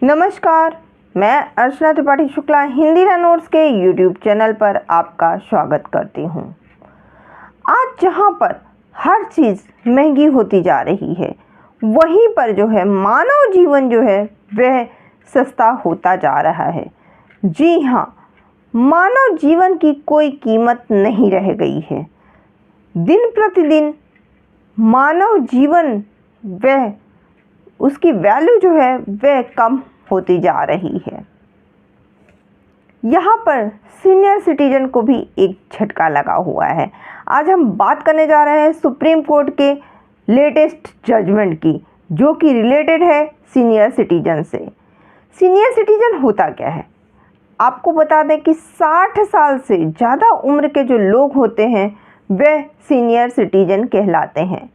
नमस्कार, मैं अर्चना त्रिपाठी शुक्ला हिंदी नोट्स के यूट्यूब चैनल पर आपका स्वागत करती हूँ। आज जहाँ पर हर चीज़ महंगी होती जा रही है, वहीं पर जो है मानव जीवन जो है वह सस्ता होता जा रहा है। जी हाँ, मानव जीवन की कोई कीमत नहीं रह गई है। दिन प्रतिदिन मानव जीवन वह उसकी वैल्यू जो है वह कम होती जा रही है। यहाँ पर सीनियर सिटीजन को भी एक झटका लगा हुआ है। आज हम बात करने जा रहे हैं सुप्रीम कोर्ट के लेटेस्ट जजमेंट की, जो कि रिलेटेड है सीनियर सिटीजन से। सीनियर सिटीजन होता क्या है, आपको बता दें कि 60 साल से ज़्यादा उम्र के जो लोग होते हैं वह सीनियर सिटीजन कहलाते हैं,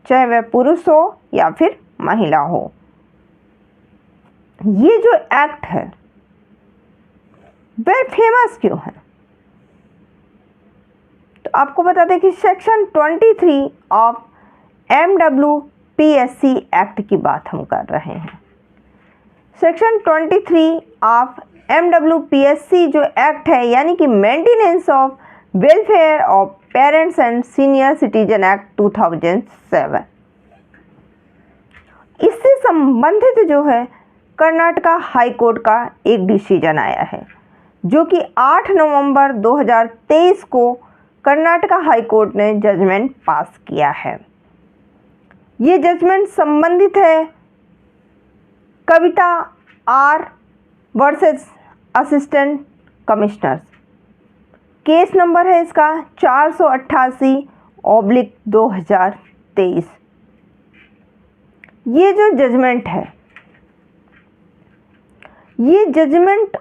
चाहे वह पुरुष हो या फिर महिला हो। ये जो एक्ट है वह फेमस क्यों है, तो आपको बता दें कि सेक्शन 23 ऑफ MWPSC एक्ट की बात हम कर रहे हैं। सेक्शन 23 ऑफ MWPSC जो एक्ट है, यानी कि maintenance of welfare of parents and senior citizen act 2007, इससे संबंधित जो है कर्नाटका हाई कोर्ट का एक डिसीजन आया है, जो कि 8 नवंबर 2023 को कर्नाटका हाई कोर्ट ने जजमेंट पास किया है। ये जजमेंट संबंधित है Kavita R versus assistant commissioners. Case number है इसका 488/2023। ये जो जजमेंट है, ये जजमेंट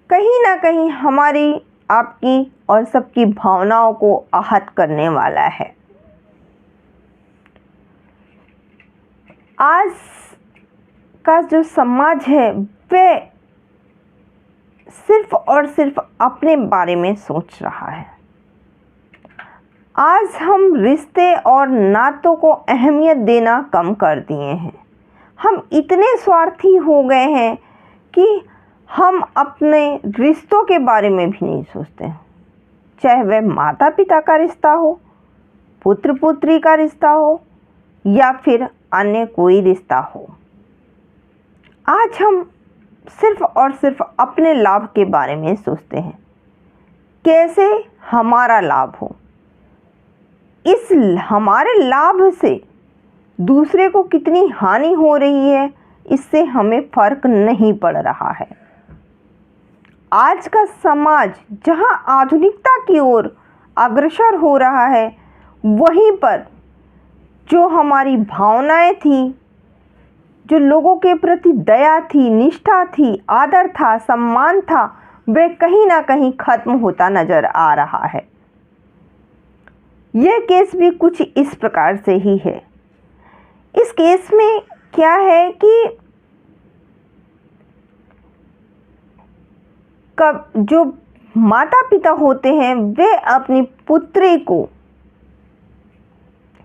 कहीं ना कहीं हमारी, आपकी और सबकी भावनाओं को आहत करने वाला है। आज का जो समाज है वह सिर्फ और सिर्फ अपने बारे में सोच रहा है। आज हम रिश्ते और नातों को अहमियत देना कम कर दिए हैं। हम इतने स्वार्थी हो गए हैं कि हम अपने रिश्तों के बारे में भी नहीं सोचते हैं, चाहे वह माता पिता का रिश्ता हो, पुत्र पुत्री का रिश्ता हो या फिर अन्य कोई रिश्ता हो। आज हम सिर्फ और सिर्फ अपने लाभ के बारे में सोचते हैं, कैसे हमारा लाभ हो। इस हमारे लाभ से दूसरे को कितनी हानि हो रही है, इससे हमें फर्क नहीं पड़ रहा है। आज का समाज जहां आधुनिकता की ओर अग्रसर हो रहा है, वहीं पर जो हमारी भावनाएं थी, जो लोगों के प्रति दया थी, निष्ठा थी, आदर था, सम्मान था, वह कहीं ना कहीं खत्म होता नजर आ रहा है। यह केस भी कुछ इस प्रकार से ही है। इस केस में क्या है कि जो माता पिता होते हैं वे अपनी पुत्री को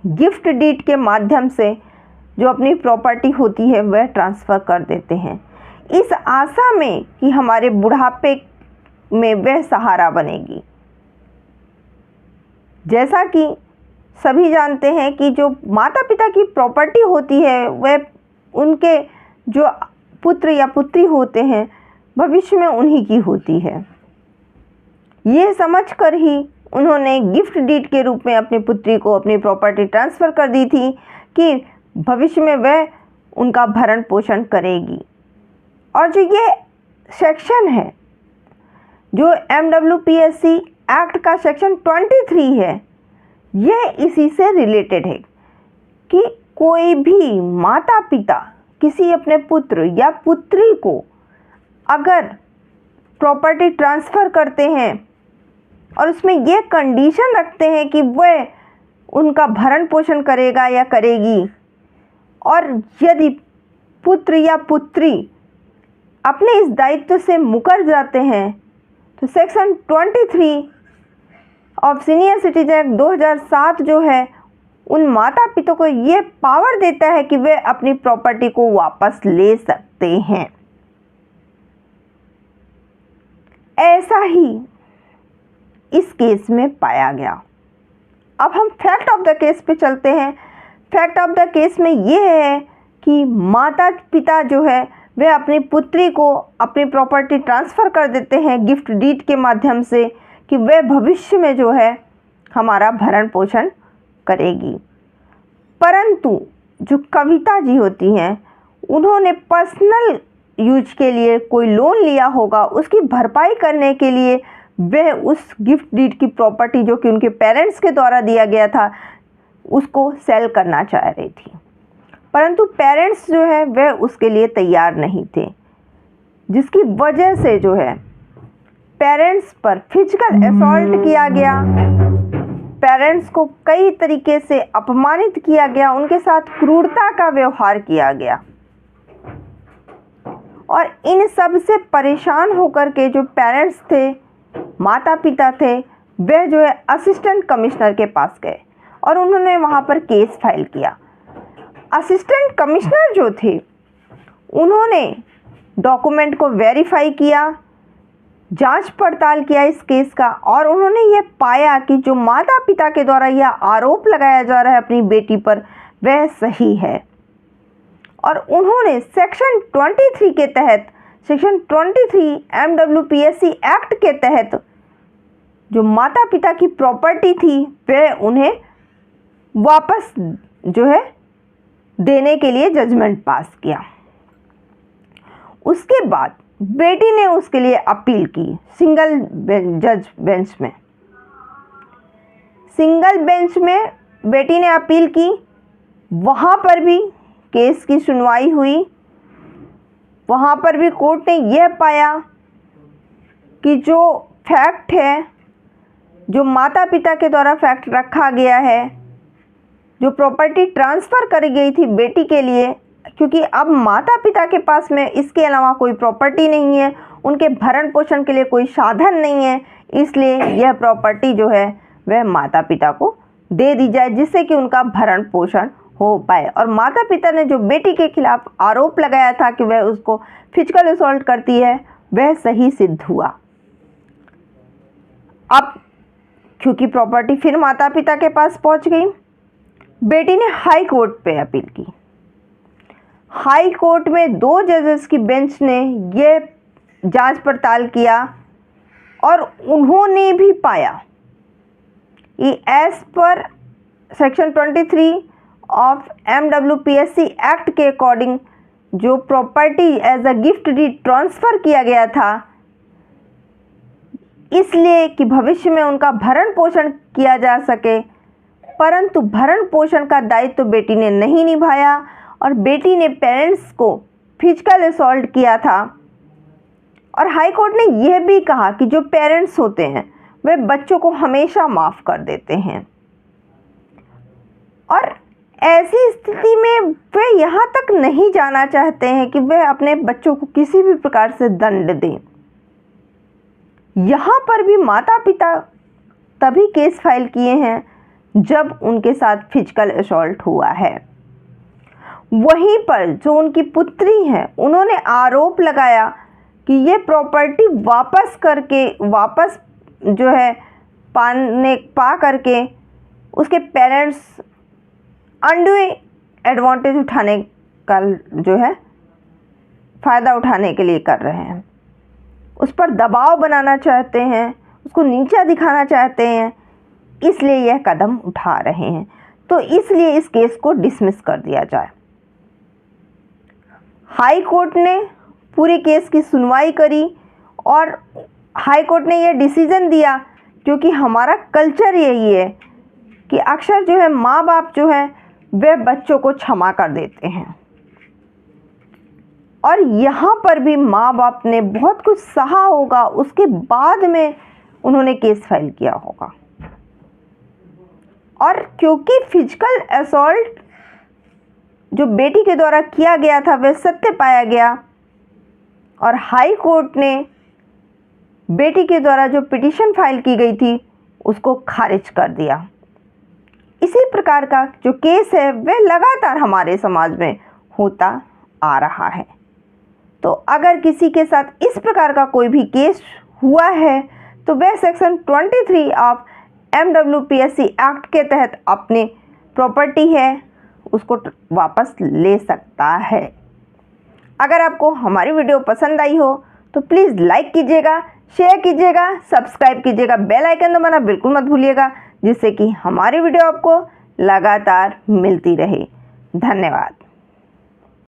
गिफ्ट डीड के माध्यम से जो अपनी प्रॉपर्टी होती है वह ट्रांसफ़र कर देते हैं, इस आशा में कि हमारे बुढ़ापे में वह सहारा बनेगी। जैसा कि सभी जानते हैं कि जो माता पिता की प्रॉपर्टी होती है वह उनके जो पुत्र या पुत्री होते हैं भविष्य में उन्हीं की होती है। ये समझकर ही उन्होंने गिफ्ट डीड के रूप में अपनी पुत्री को अपनी प्रॉपर्टी ट्रांसफ़र कर दी थी कि भविष्य में वह उनका भरण पोषण करेगी। और जो ये सेक्शन है, जो MWPSC एक्ट का सेक्शन 23 है, यह इसी से रिलेटेड है कि कोई भी माता पिता किसी अपने पुत्र या पुत्री को अगर प्रॉपर्टी ट्रांसफ़र करते हैं और उसमें यह कंडीशन रखते हैं कि वह उनका भरण पोषण करेगा या करेगी, और यदि पुत्र या पुत्री अपने इस दायित्व से मुकर जाते हैं, तो section 23 of senior citizen act 2007 जो है उन माता पिता को ये पावर देता है कि वे अपनी प्रॉपर्टी को वापस ले सकते हैं। ऐसा ही इस केस में पाया गया। अब हम फैक्ट ऑफ द केस पे चलते हैं। फैक्ट ऑफ द केस में ये है कि माता पिता जो है वे अपनी पुत्री को अपनी प्रॉपर्टी ट्रांसफ़र कर देते हैं गिफ्ट डीड के माध्यम से कि वह भविष्य में जो है हमारा भरण पोषण करेगी। परंतु जो कविता जी होती हैं, उन्होंने पर्सनल यूज के लिए कोई लोन लिया होगा, उसकी भरपाई करने के लिए वह उस गिफ्ट डीड की प्रॉपर्टी जो कि उनके पेरेंट्स के द्वारा दिया गया था उसको सेल करना चाह रही थी, परंतु पेरेंट्स जो है वह उसके लिए तैयार नहीं थे, जिसकी वजह से जो है पेरेंट्स पर फिजिकल असॉल्ट किया गया, पेरेंट्स को कई तरीके से अपमानित किया गया, उनके साथ क्रूरता का व्यवहार किया गया। और इन सब से परेशान होकर के जो पेरेंट्स थे, माता पिता थे, वह जो है असिस्टेंट कमिश्नर के पास गए और उन्होंने वहाँ पर केस फाइल किया। असिस्टेंट कमिश्नर जो थे उन्होंने डॉक्यूमेंट को वेरीफाई किया, जांच पड़ताल किया इस केस का, और उन्होंने ये पाया कि जो माता पिता के द्वारा यह आरोप लगाया जा रहा है अपनी बेटी पर वह सही है। और उन्होंने सेक्शन 23 के तहत, सेक्शन 23 MWPSC एक्ट के तहत जो माता पिता की प्रॉपर्टी थी वह उन्हें वापस जो है देने के लिए जजमेंट पास किया। उसके बाद बेटी ने उसके लिए अपील की सिंगल जज बेंच में। सिंगल बेंच में बेटी ने अपील की, वहाँ पर भी केस की सुनवाई हुई। वहाँ पर भी कोर्ट ने यह पाया कि जो फैक्ट है, जो माता पिता के द्वारा फैक्ट रखा गया है, जो प्रॉपर्टी ट्रांसफ़र करी गई थी बेटी के लिए, क्योंकि अब माता पिता के पास में इसके अलावा कोई प्रॉपर्टी नहीं है, उनके भरण पोषण के लिए कोई साधन नहीं है, इसलिए यह प्रॉपर्टी जो है वह माता पिता को दे दी जाए जिससे कि उनका भरण पोषण हो पाए। और माता पिता ने जो बेटी के खिलाफ आरोप लगाया था कि वह उसको फिजिकल असॉल्ट करती है वह सही सिद्ध हुआ। अब क्योंकि प्रॉपर्टी फिर माता पिता के पास पहुंच गई, बेटी ने हाई कोर्ट पे अपील की। हाई कोर्ट में 2 जजेस की बेंच ने ये जांच पड़ताल किया और उन्होंने भी पाया कि as per section 23 of MWPSC act के अकॉर्डिंग जो property as a gift deed transfer किया गया था, इसलिए कि भविष्य में उनका भरण पोषण किया जा सके, परंतु भरण पोषण का दायित्व तो बेटी ने नहीं निभाया और बेटी ने पेरेंट्स को फिजिकल असॉल्ट किया था। और हाई कोर्ट ने यह भी कहा कि जो पेरेंट्स होते हैं वे बच्चों को हमेशा माफ़ कर देते हैं, और ऐसी स्थिति में वे यहाँ तक नहीं जाना चाहते हैं कि वे अपने बच्चों को किसी भी प्रकार से दंड दें। यहाँ पर भी माता पिता तभी केस फाइल किए हैं जब उनके साथ फिजिकल असॉल्ट हुआ है। वहीं पर जो उनकी पुत्री हैं उन्होंने आरोप लगाया कि ये प्रॉपर्टी वापस जो है पा करके उसके पेरेंट्स अनड्यू एडवांटेज उठाने का जो है फ़ायदा उठाने के लिए कर रहे हैं, उस पर दबाव बनाना चाहते हैं, उसको नीचा दिखाना चाहते हैं, इसलिए यह कदम उठा रहे हैं। तो इसलिए इस केस को डिसमिस कर दिया जाए। हाई कोर्ट ने पूरे केस की सुनवाई करी और हाई कोर्ट ने यह डिसीज़न दिया, क्योंकि हमारा कल्चर यही है कि अक्सर जो है माँ बाप जो है वे बच्चों को क्षमा कर देते हैं, और यहाँ पर भी माँ बाप ने बहुत कुछ सहा होगा, उसके बाद में उन्होंने केस फाइल किया होगा। और क्योंकि फिजिकल असॉल्ट जो बेटी के द्वारा किया गया था वह सत्य पाया गया, और हाई कोर्ट ने बेटी के द्वारा जो पिटीशन फाइल की गई थी उसको खारिज कर दिया। इसी प्रकार का जो केस है वह लगातार हमारे समाज में होता आ रहा है। तो अगर किसी के साथ इस प्रकार का कोई भी केस हुआ है तो वह सेक्शन 23 ऑफ MWPSC एक्ट के तहत अपने प्रॉपर्टी है उसको वापस ले सकता है। अगर आपको हमारी वीडियो पसंद आई हो तो प्लीज़ लाइक कीजिएगा, शेयर कीजिएगा, सब्सक्राइब कीजिएगा, बेल आइकन दबाना बिल्कुल मत भूलिएगा, जिससे कि हमारी वीडियो आपको लगातार मिलती रहे। धन्यवाद।